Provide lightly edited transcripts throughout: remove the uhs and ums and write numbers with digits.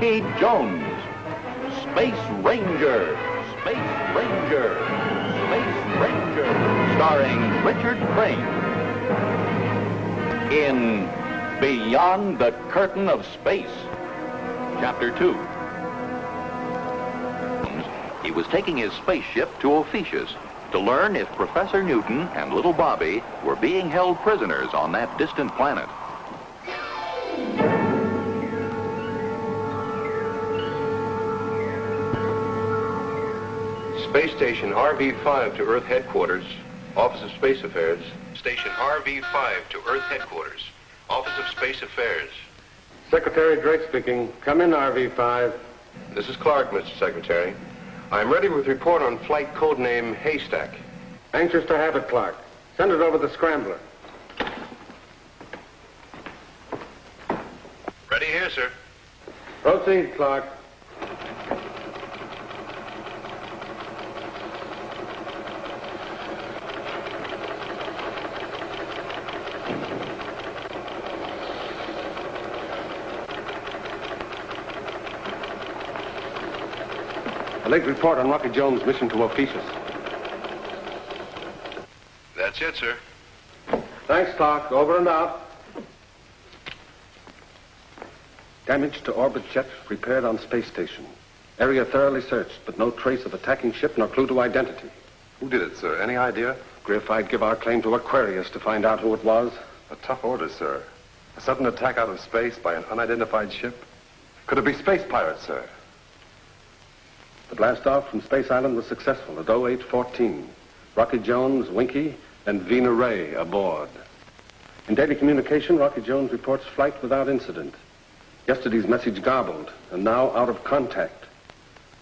Rocky Jones, Space Ranger, Space Ranger, Space Ranger, starring Richard Crane. In Beyond the Curtain of Space, Chapter 2. He was taking his spaceship to Officious to learn if Professor Newton and little Bobby were being held prisoners on that distant planet. Space Station RV-5 to Earth Headquarters, Office of Space Affairs. Station RV-5 to Earth Headquarters, Office of Space Affairs. Secretary Drake speaking. Come in, RV-5. This is Clark, Mr. Secretary. I'm ready with report on flight codename Haystack. Anxious to have it, Clark. Send it over the scrambler. Ready here, sir. Proceed, Clark. A late report on Rocky Jones' mission to Officious. That's it, sir. Thanks, Clark. Over and out. Damage to orbit jet repaired on space station. Area thoroughly searched, but no trace of attacking ship nor clue to identity. Who did it, sir? Any idea? Griff, I'd give our claim to Aquarius to find out who it was. A tough order, sir. A sudden attack out of space by an unidentified ship? Could it be space pirates, sir? The blast-off from Space Island was successful at 0814. Rocky Jones, Winky, and Vena Ray aboard. In daily communication, Rocky Jones reports flight without incident. Yesterday's message garbled, and now out of contact.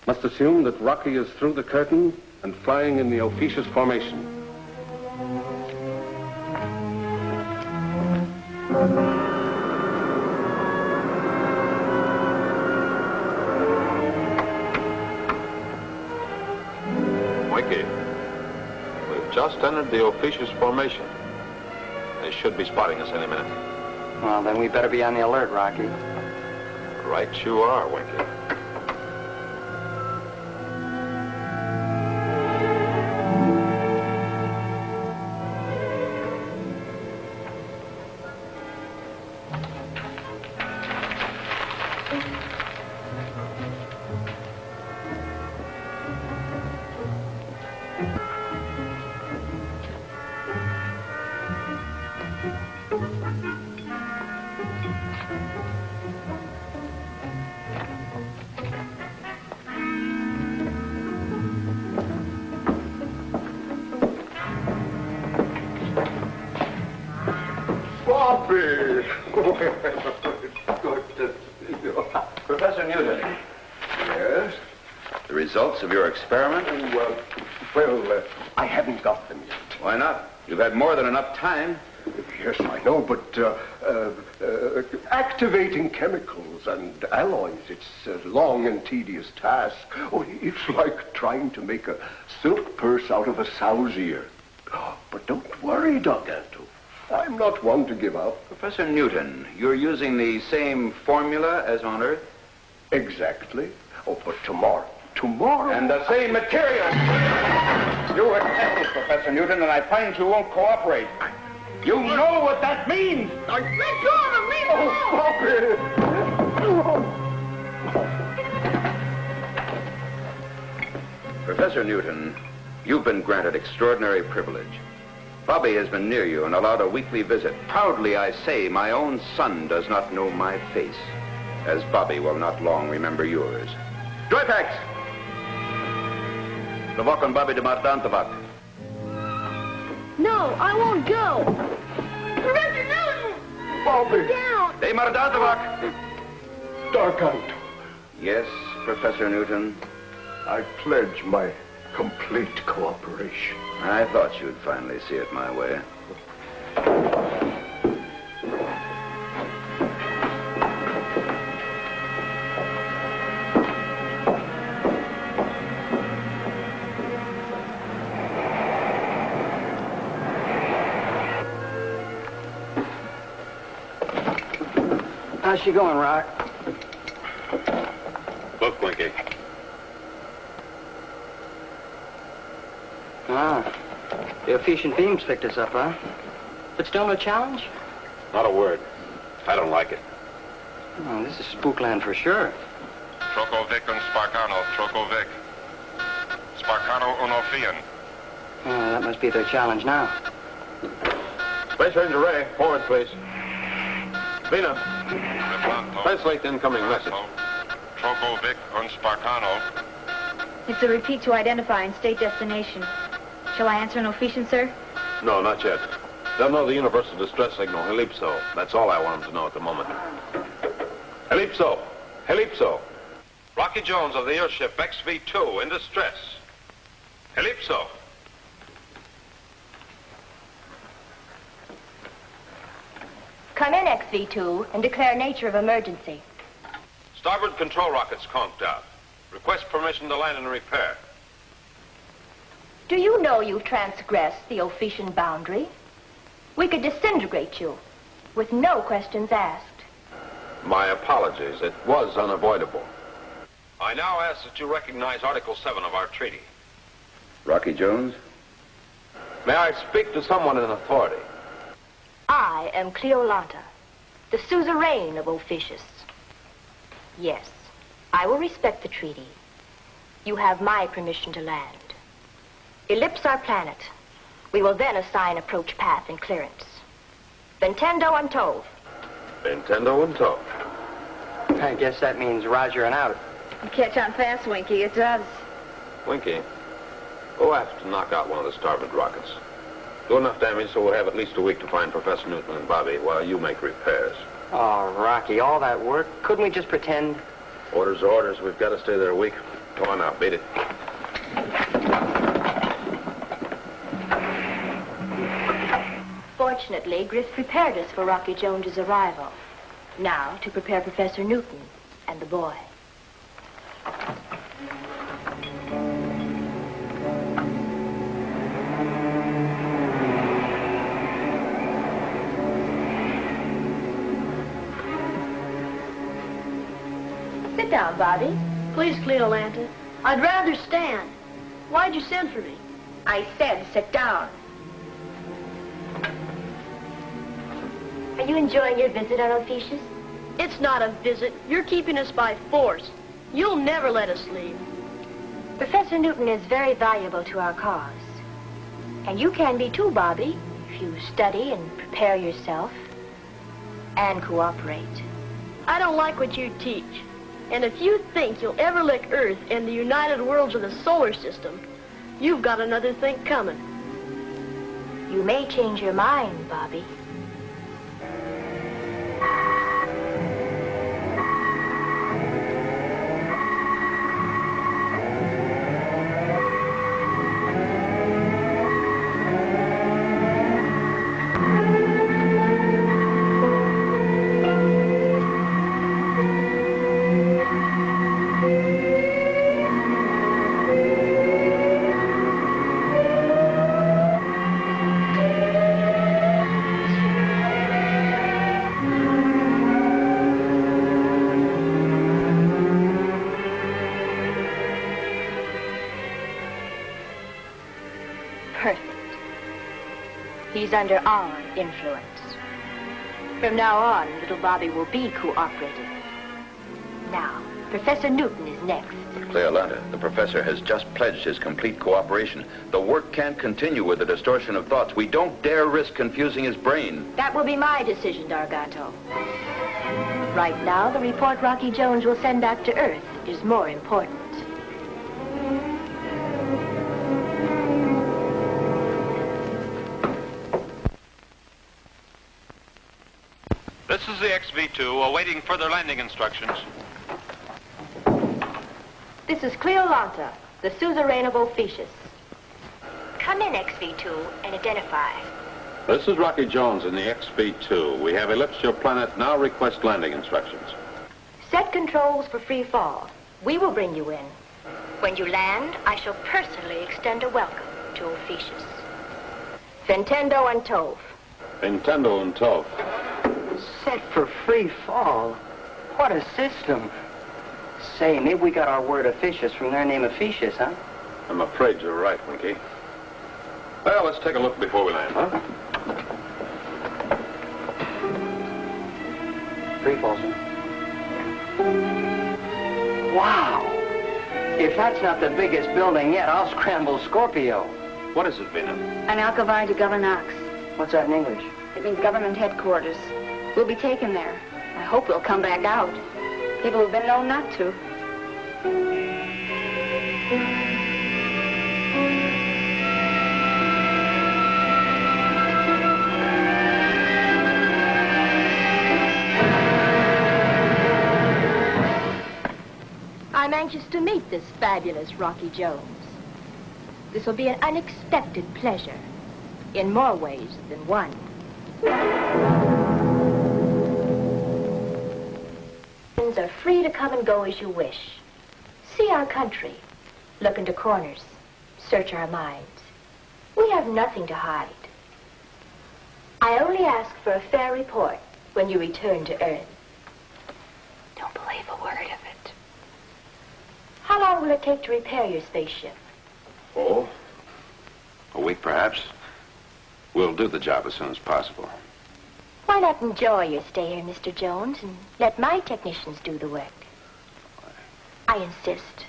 Must assume that Rocky is through the curtain and flying in the Officious formation. Winky, we've just entered the Officious formation. They should be spotting us any minute. Well, then we better be on the alert, Rocky. Right you are, Winky. Bobby! Good to see you. Professor Newton, Yes? the results of your experiment? I haven't got them yet. Why not? You've had more than enough time. Yes, I know, but activating chemicals and alloys, it's a long and tedious task. Oh, it's like trying to make a silk purse out of a sow's ear. But don't worry, Doganto. I'm not one to give up. Professor Newton, you're using the same formula as on Earth? Exactly. Oh, but tomorrow. And the same material. You were tested, Professor Newton, and I find you won't cooperate. You know what that means! Let go of me! Oh, Professor Newton, you've been granted extraordinary privilege. Bobby has been near you and allowed a weekly visit. Proudly I say my own son does not know my face, as Bobby will not long remember yours. Joypax! Lavok and Bobby de Mardantavak. No, I won't go. Professor Newton! Bobby! Down! De Mardantavak! Doganto, Yes, Professor Newton. I pledge my complete cooperation. I thought you'd finally see it my way. How's she going, Rock? Look, Winky. Ah, the efficient beams picked us up, huh? But still no challenge? Not a word. I don't like it. Oh, this is spookland for sure. Trokovic and Sparkano. Trokovic. Sparkano unofian. Oh, that must be their challenge now. Space Ranger Ray, forward, please. Vena, translate the incoming message. Trokovic and Sparkano. It's a repeat to identify and state destination. Shall I answer an Officious, sir? No, not yet. They'll know the universal distress signal, Helipso. That's all I want them to know at the moment. Helipso! Helipso! Rocky Jones of the airship XV2 in distress. Helipso! Come in, XV2, and declare nature of emergency. Starboard control rockets conked out. Request permission to land and repair. Do you know you've transgressed the Officious boundary? We could disintegrate you with no questions asked. My apologies. It was unavoidable. I now ask that you recognize Article 7 of our treaty. Rocky Jones? May I speak to someone in authority? I am Cleolanta, the Souvereign of Officious. Yes, I will respect the treaty. You have my permission to land. Ellipse our planet. We will then assign approach path and clearance. Bentendo and Tove. Bentendo and Tove. I guess that means Roger and out. You catch on fast, Winky. It does. Winky, go aft to knock out one of the starboard rockets. Do enough damage so we'll have at least a week to find Professor Newton and Bobby while you make repairs. Oh, Rocky, all that work. Couldn't we just pretend? Orders are orders. We've got to stay there a week. Come on now, beat it. Fortunately, Griff prepared us for Rocky Jones's arrival. Now, to prepare Professor Newton and the boy. Sit down, Bobby. Please, Cleolanta. I'd rather stand. Why'd you send for me? I said sit down. Are you enjoying your visit on Officious? It's not a visit. You're keeping us by force. You'll never let us leave. Professor Newton is very valuable to our cause. And you can be too, Bobby, if you study and prepare yourself and cooperate. I don't like what you teach. And if you think you'll ever lick Earth and the United Worlds of the solar system, you've got another think coming. You may change your mind, Bobby. He's under our influence. From now on, little Bobby will be cooperative. Now, Professor Newton is next. But Cleolanta, the professor has just pledged his complete cooperation. The work can't continue with the distortion of thoughts. We don't dare risk confusing his brain. That will be my decision, Dargato. Right now, the report Rocky Jones will send back to Earth is more important. This is the XV2 awaiting further landing instructions. This is Cleolanta, the Souvereign of Officious. Come in, XV2, and identify. This is Rocky Jones in the XV2. We have ellipsed your planet. Now request landing instructions. Set controls for free fall. We will bring you in. When you land, I shall personally extend a welcome to Officious. Bentendo and Tove. Bentendo and Tove. Set for free fall. What a system. Say, maybe we got our word Officious from their name Officious, huh? I'm afraid you're right, Winky. Well, let's take a look before we land, huh? Free fall, sir. Wow! If that's not the biggest building yet, I'll scramble Scorpio. What is it, Vena? An Alcavire de Governax. What's that in English? It means government headquarters. We'll be taken there. I hope we'll come back out. People who've been known not to. I'm anxious to meet this fabulous Rocky Jones. This will be an unexpected pleasure, in more ways than one. Are free to come and go as you wish. See our country, look into corners, search our minds. We have nothing to hide. I only ask for a fair report when you return to Earth. Don't believe a word of it. How long will it take to repair your spaceship? Oh, a week perhaps. We'll do the job as soon as possible. Why not enjoy your stay here, Mr. Jones, and let my technicians do the work? I insist.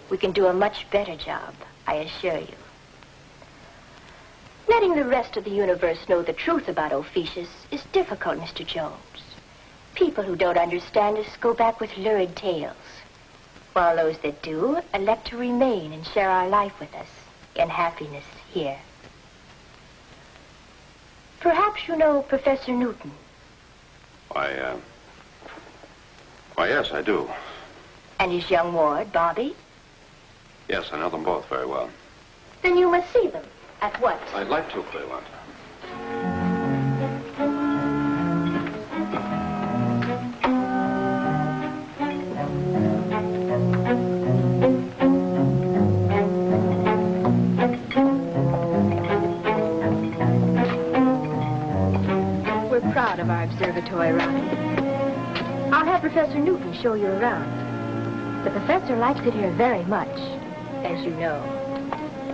We can do a much better job, I assure you. Letting the rest of the universe know the truth about Officious is difficult, Mr. Jones. People who don't understand us go back with lurid tales, while those that do elect to remain and share our life with us in happiness here. Perhaps you know Professor Newton. Why, yes, I do. And his young ward, Bobby? Yes, I know them both very well. Then you must see them. At once. I'd like to, Cleveland. Proud of our observatory, Rocky. I'll have Professor Newton show you around. The professor likes it here very much, as you know.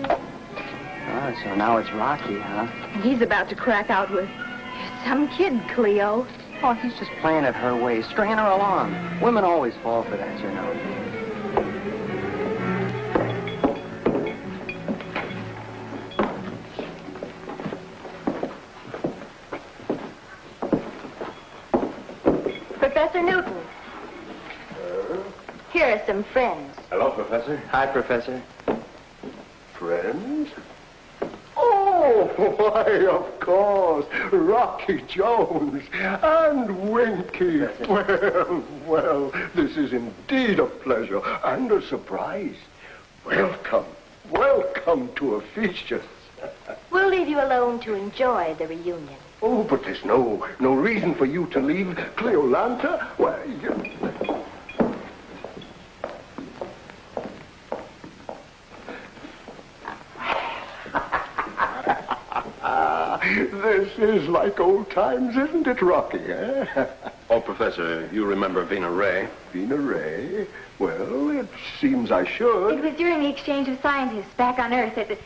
Ah, so now it's Rocky, huh? He's about to crack out with some kid, Cleo. Oh, he's just playing it her way, stringing her along. Women always fall for that, you know. Professor Newton. Here are some friends. Hello, Professor. Hi, Professor. Friends? Oh, why, of course. Rocky Jones and Winky. Well, this is indeed a pleasure and a surprise. Welcome to Officious. We'll leave you alone to enjoy the reunion. Oh, but there's no reason for you to leave Cleolanta. Why, this is like old times, isn't it, Rocky, eh? Oh, Professor, you remember Vena Ray? Vena Ray? Well, it seems I should. It was during the exchange of scientists back on Earth that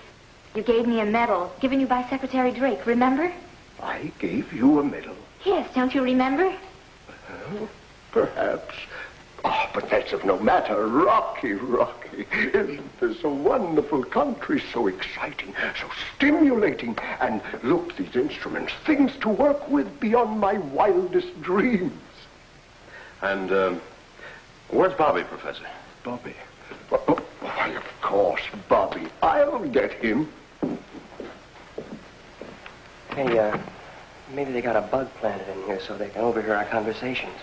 you gave me a medal given you by Secretary Drake, remember? I gave you a medal. Yes, don't you remember? Well, perhaps. Oh, but that's of no matter. Rocky. Isn't this a wonderful country? So exciting, so stimulating. And look, these instruments, things to work with beyond my wildest dreams. And, where's Bobby, Professor? Bobby? Why, of course, Bobby. I'll get him. Hey, maybe they got a bug planted in here so they can overhear our conversations.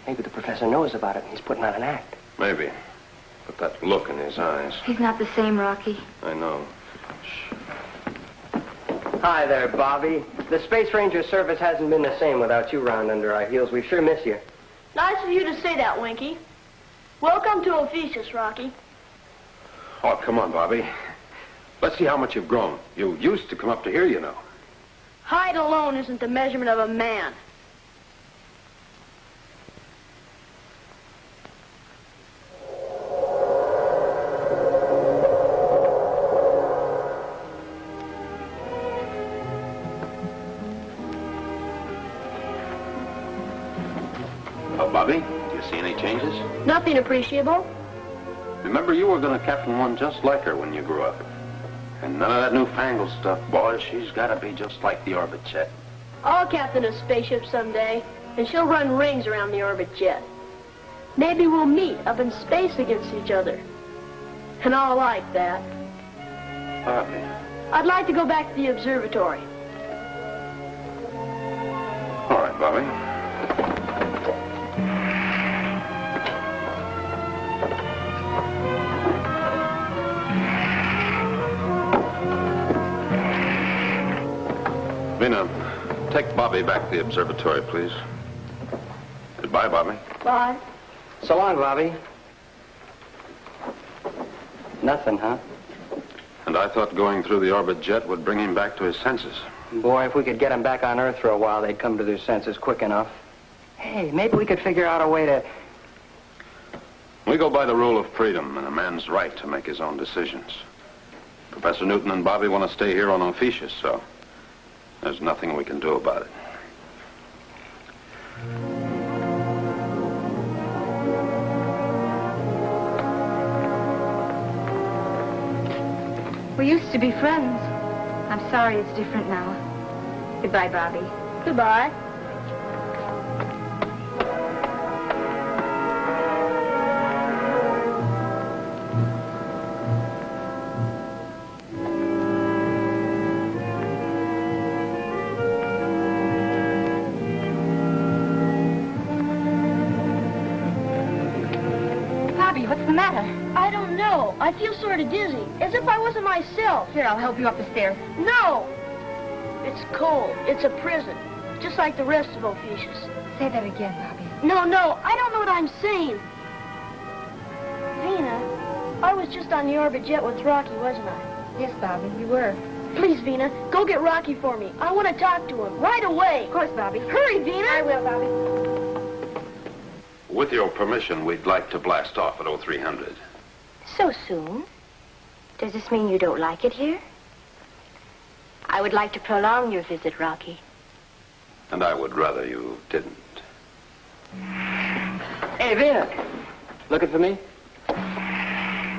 Maybe the professor knows about it and he's putting on an act. Maybe. But that look in his eyes. He's not the same, Rocky. I know. Hi there, Bobby. The Space Ranger service hasn't been the same without you round under our heels. We sure miss you. Nice of you to say that, Winky. Welcome to Officious, Rocky. Oh, come on, Bobby. Let's see how much you've grown. You used to come up to here, you know. Height alone isn't the measurement of a man. Well, Bobby, do you see any changes? Nothing appreciable. Remember, you were going to captain one just like her when you grew up. And none of that newfangled stuff. Boy, she's got to be just like the orbit jet. I'll captain a spaceship someday, and she'll run rings around the orbit jet. Maybe we'll meet up in space against each other. And I'll like that. Bobby. I'd like to go back to the observatory. All right, Bobby. Vena, take Bobby back to the observatory, please. Goodbye, Bobby. Bye. So long, Bobby. Nothing, huh? And I thought going through the orbit jet would bring him back to his senses. Boy, if we could get them back on Earth for a while, they'd come to their senses quick enough. Hey, maybe we could figure out a way to... We go by the rule of freedom and a man's right to make his own decisions. Professor Newton and Bobby want to stay here on Officious, so there's nothing we can do about it. We used to be friends. I'm sorry it's different now. Goodbye, Bobby. Goodbye. Bobby, what's the matter? I don't know. I feel sort of dizzy, as if I wasn't myself. Here, I'll help you up the stairs. No! It's cold. It's a prison, just like the rest of Officious. Say that again, Bobby. No, I don't know what I'm saying. Vena, I was just on the orbit jet with Rocky, wasn't I? Yes, Bobby, you were. Please, Vena, go get Rocky for me. I want to talk to him right away. Of course, Bobby. Hurry, Vena. I will, Bobby. With your permission, we'd like to blast off at 0300. So soon? Does this mean you don't like it here? I would like to prolong your visit, Rocky. And I would rather you didn't. Hey, Vena. Looking for me?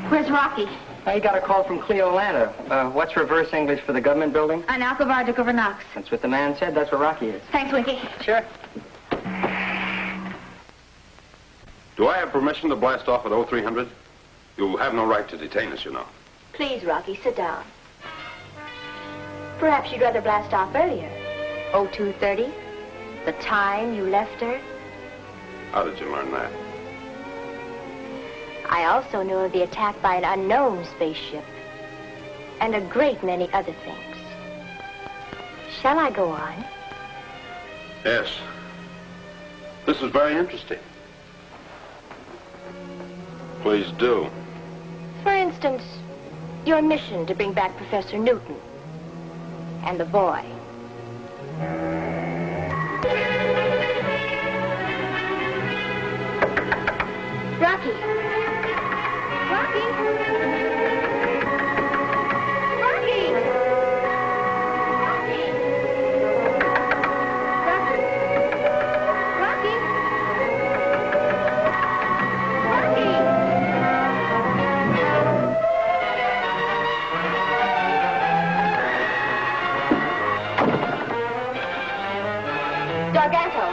Where's Rocky? I got a call from Cleo Lanta. What's reverse English for the government building? An Alcovar de Gouvernance. That's what the man said. That's where Rocky is. Thanks, Winky. Sure. Do I have permission to blast off at 0300? You have no right to detain us, you know. Please, Rocky, sit down. Perhaps you'd rather blast off earlier. 0230? The time you left Earth? How did you learn that? I also know of the attack by an unknown spaceship. And a great many other things. Shall I go on? Yes. This is very interesting. Please do. For instance, your mission to bring back Professor Newton. And the boy. Rocky. Rocky! Rocky! Rocky!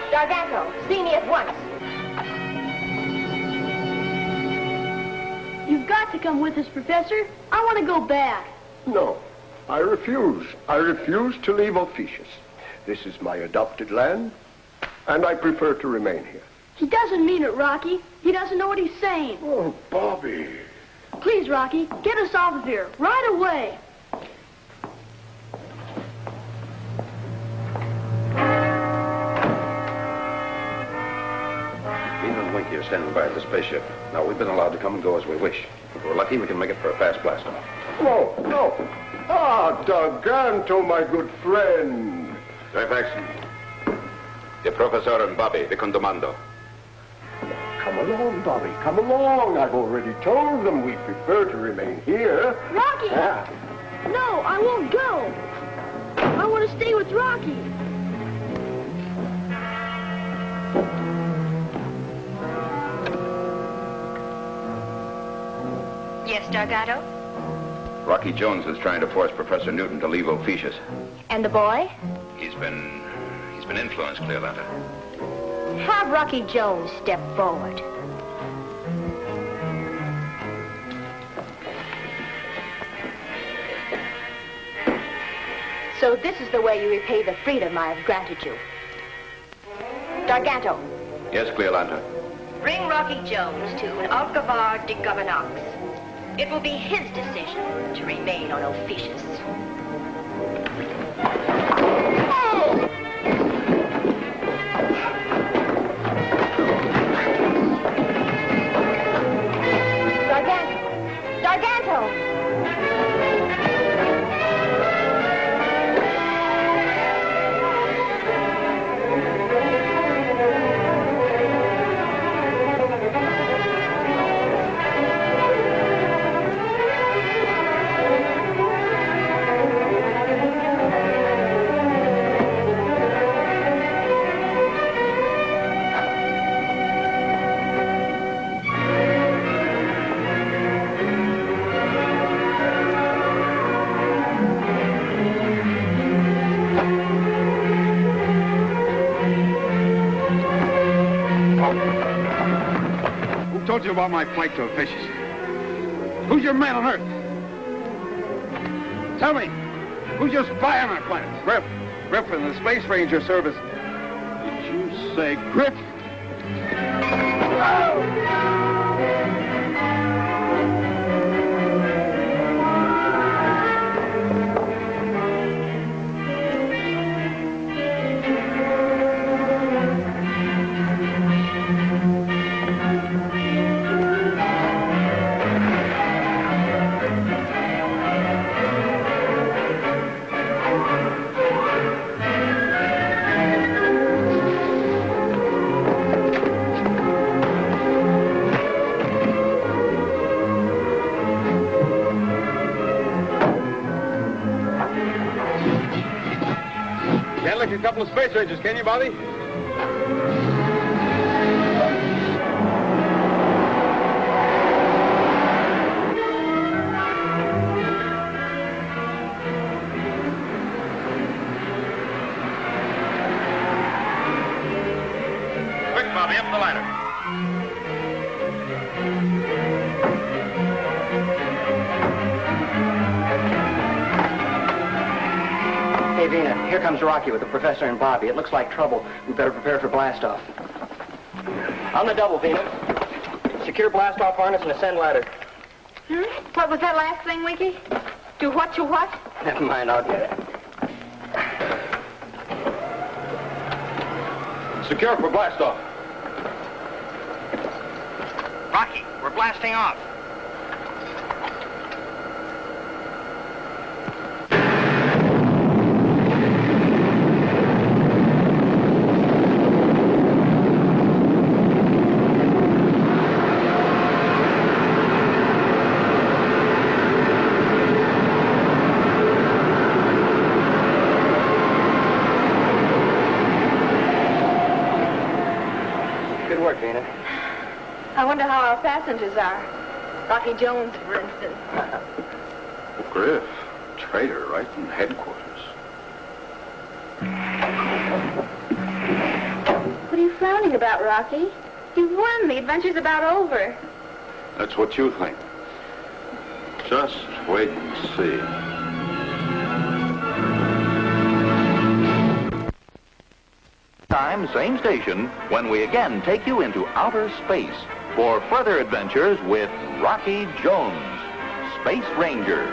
Garganto, see me at once. You've got to come with us, Professor. I want to go back. No, I refuse. I refuse to leave Officious. This is my adopted land, and I prefer to remain here. He doesn't mean it, Rocky. He doesn't know what he's saying. Oh, Bobby. Please, Rocky, get us off of here right away. Vena and Winky are standing by at the spaceship. Now, we've been allowed to come and go as we wish. If we're lucky, we can make it for a fast blast-off. No, no. Ah, Garganto, my good friend. Fairfax. The Professor and Bobby, the Condomando. Come along, Bobby, come along. I've already told them we prefer to remain here. Rocky! Yeah. No, I won't go. I want to stay with Rocky. Dargato? Rocky Jones is trying to force Professor Newton to leave Officious. And the boy? He's been influenced, Cleolanta. Have Rocky Jones step forward. So this is the way you repay the freedom I have granted you. Dargato. Yes, Cleolanta. Bring Rocky Jones to an Alcavar de Governance. It will be his decision to remain on Officious. Dargato! Told you about my flight to Officious. Who's your man on Earth? Tell me, who's your spy on our planet? Griff in the Space Ranger Service. Did you say Griff? A couple of Space Rangers, can you, Bobby? Quick, Bobby, up the ladder. Hey, Vena, here comes Rocky with the professor and Bobby. It looks like trouble. We better prepare for blastoff. On the double, Vena. Secure blastoff harness and ascend ladder. What was that last thing, Winky? Do what to what? Never mind, I'll get it. Secure for blastoff. Rocky, we're blasting off. I wonder how our passengers are. Rocky Jones, for instance. Griff, traitor right in headquarters. What are you frowning about, Rocky? You've won. The adventure's about over. That's what you think. Just wait and see. Time, same station, when we again take you into outer space for further adventures with Rocky Jones, Space Ranger.